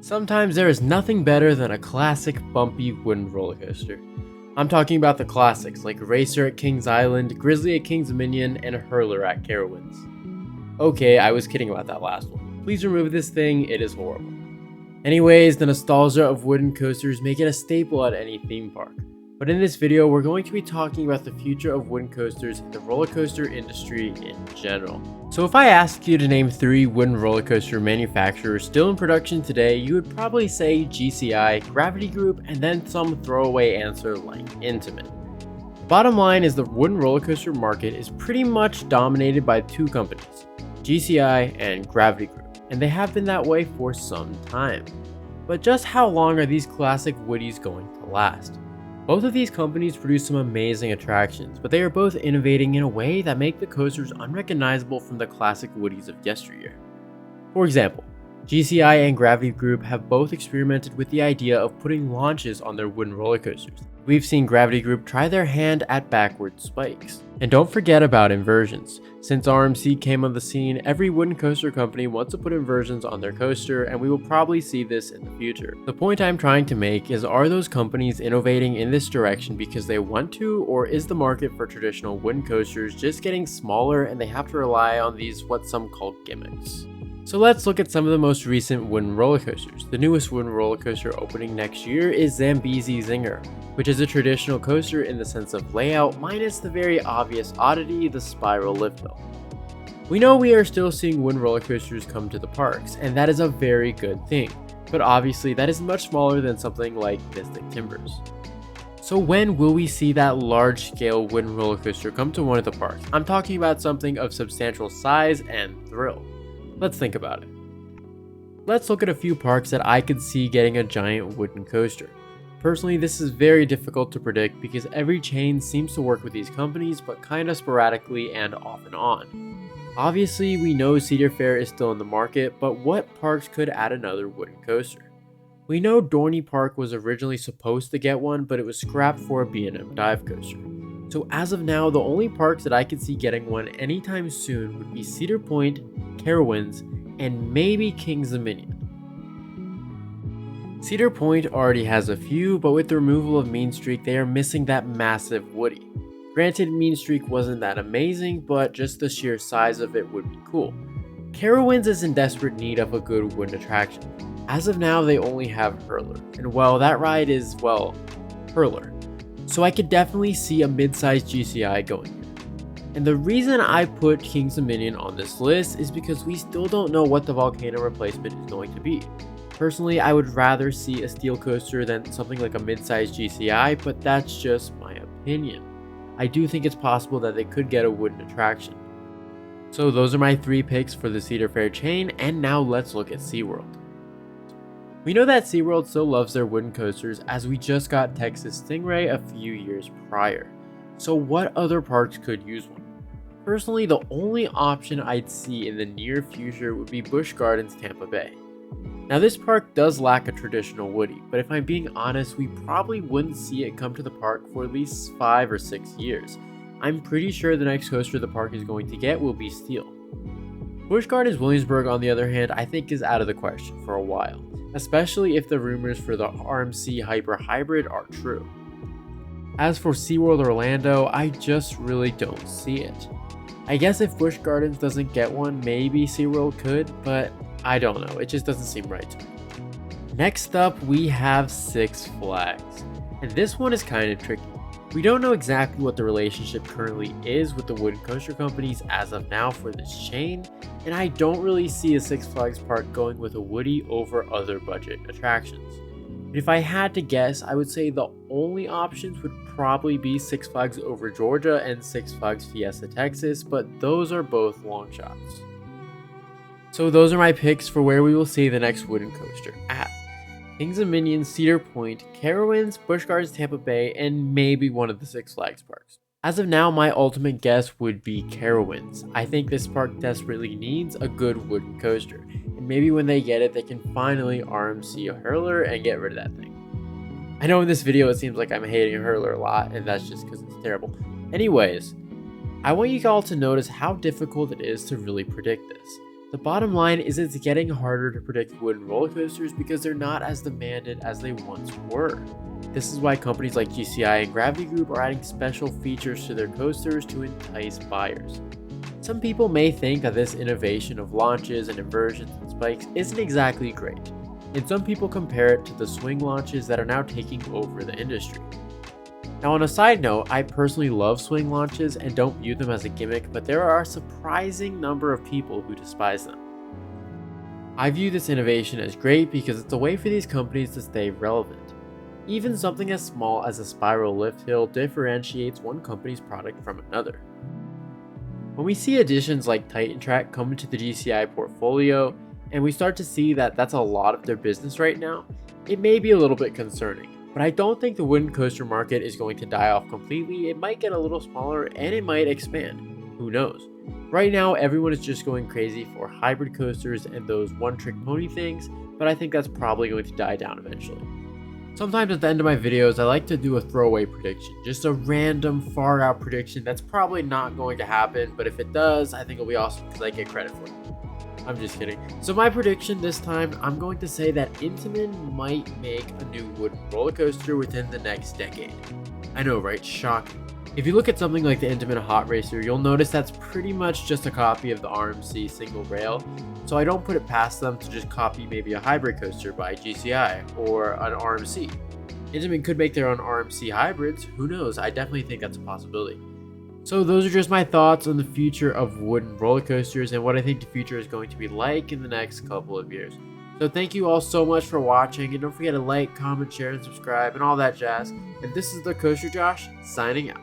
Sometimes there is nothing better than a classic bumpy wooden roller coaster. I'm talking about the classics like Racer at Kings Island, Grizzly at Kings Dominion, and Hurler at Carowinds. Okay, I was kidding about that last one. Please remove this thing, it is horrible. Anyways, the nostalgia of wooden coasters make it a staple at any theme park. But in this video, we're going to be talking about the future of wooden coasters in the roller coaster industry in general. So if I asked you to name 3 wooden roller coaster manufacturers still in production today, you would probably say GCI, Gravity Group, and then some throwaway answer like Intamin. Bottom line is the wooden roller coaster market is pretty much dominated by 2 companies, GCI and Gravity Group, and they have been that way for some time. But just how long are these classic woodies going to last? Both of these companies produce some amazing attractions, but they are both innovating in a way that make the coasters unrecognizable from the classic woodies of yesteryear. For example, GCI and Gravity Group have both experimented with the idea of putting launches on their wooden roller coasters. We've seen Gravity Group try their hand at backward spikes. And don't forget about inversions. Since RMC came on the scene, every wooden coaster company wants to put inversions on their coaster, and we will probably see this in the future. The point I'm trying to make is, are those companies innovating in this direction because they want to, or is the market for traditional wooden coasters just getting smaller and they have to rely on these what some call gimmicks? So let's look at some of the most recent wooden roller coasters. The newest wooden roller coaster opening next year is Zambezi Zinger, which is a traditional coaster in the sense of layout minus the very obvious oddity, the spiral lift hill. We know we are still seeing wooden roller coasters come to the parks, and that is a very good thing, but obviously that is much smaller than something like Mystic Timbers. So when will we see that large-scale wooden roller coaster come to one of the parks? I'm talking about something of substantial size and thrill. Let's think about it. Let's look at a few parks that I could see getting a giant wooden coaster. Personally, this is very difficult to predict because every chain seems to work with these companies, but kinda sporadically and off and on. Obviously, we know Cedar Fair is still in the market, but what parks could add another wooden coaster? We know Dorney Park was originally supposed to get one, but it was scrapped for a B&M dive coaster. So as of now, the only parks that I could see getting one anytime soon would be Cedar Point, Carowinds, and maybe Kings Dominion. Cedar Point already has a few, but with the removal of Mean Streak, they are missing that massive woody. Granted, Mean Streak wasn't that amazing, but just the sheer size of it would be cool. Carowinds is in desperate need of a good wooden attraction. As of now, they only have Hurler, and well, that ride is, well, Hurler. So I could definitely see a mid-sized GCI going here. And the reason I put Kings Dominion on this list is because we still don't know what the volcano replacement is going to be. Personally, I would rather see a steel coaster than something like a mid-sized GCI, but that's just my opinion. I do think it's possible that they could get a wooden attraction. So those are my 3 picks for the Cedar Fair chain, and now let's look at SeaWorld. We know that SeaWorld still loves their wooden coasters, as we just got Texas Stingray a few years prior. So what other parks could use one? Personally, the only option I'd see in the near future would be Busch Gardens Tampa Bay. Now this park does lack a traditional woody, but if I'm being honest, we probably wouldn't see it come to the park for at least 5 or 6 years. I'm pretty sure the next coaster the park is going to get will be steel. Busch Gardens Williamsburg, on the other hand, I think is out of the question for a while, especially if the rumors for the RMC Hyper Hybrid are true. As for SeaWorld Orlando, I just really don't see it. I guess if Busch Gardens doesn't get one, maybe SeaWorld could, but I don't know, it just doesn't seem right to me. Next up, we have Six Flags, and this one is kind of tricky. We don't know exactly what the relationship currently is with the wooden coaster companies as of now for this chain, and I don't really see a Six Flags park going with a woody over other budget attractions. But if I had to guess, I would say the only options would probably be Six Flags Over Georgia and Six Flags Fiesta Texas, but those are both long shots. So those are my picks for where we will see the next wooden coaster at Kings Dominion, Cedar Point, Carowinds, Busch Gardens Tampa Bay, and maybe one of the Six Flags parks. As of now, my ultimate guess would be Carowinds. I think this park desperately needs a good wooden coaster, and maybe when they get it, they can finally RMC a Hurler and get rid of that thing. I know in this video it seems like I'm hating a Hurler a lot, and that's just because it's terrible. Anyways, I want you all to notice how difficult it is to really predict this. The bottom line is it's getting harder to predict wooden roller coasters because they're not as demanded as they once were. This is why companies like GCI and Gravity Group are adding special features to their coasters to entice buyers. Some people may think that this innovation of launches and inversions and spikes isn't exactly great, and some people compare it to the swing launches that are now taking over the industry. Now, on a side note, I personally love swing launches and don't view them as a gimmick, but there are a surprising number of people who despise them. I view this innovation as great because it's a way for these companies to stay relevant. Even something as small as a spiral lift hill differentiates one company's product from another. When we see additions like Titan Track come into the GCI portfolio, and we start to see that that's a lot of their business right now, it may be a little bit concerning. But I don't think the wooden coaster market is going to die off completely. It might get a little smaller and it might expand. Who knows? Right now, everyone is just going crazy for hybrid coasters and those one-trick pony things, but I think that's probably going to die down eventually. Sometimes at the end of my videos, I like to do a throwaway prediction, just a random far-out prediction that's probably not going to happen, but if it does, I think it'll be awesome because I get credit for it. I'm just kidding. So my prediction this time, I'm going to say that Intamin might make a new wooden roller coaster within the next decade. I know, right? Shocking. If you look at something like the Intamin Hot Racer, you'll notice that's pretty much just a copy of the RMC single rail, so I don't put it past them to just copy maybe a hybrid coaster by GCI or an RMC. Intamin could make their own RMC hybrids, who knows? I definitely think that's a possibility. So those are just my thoughts on the future of wooden roller coasters and what I think the future is going to be like in the next couple of years. So thank you all so much for watching, and don't forget to like, comment, share, and subscribe, and all that jazz. And this is the Coaster Josh, signing out.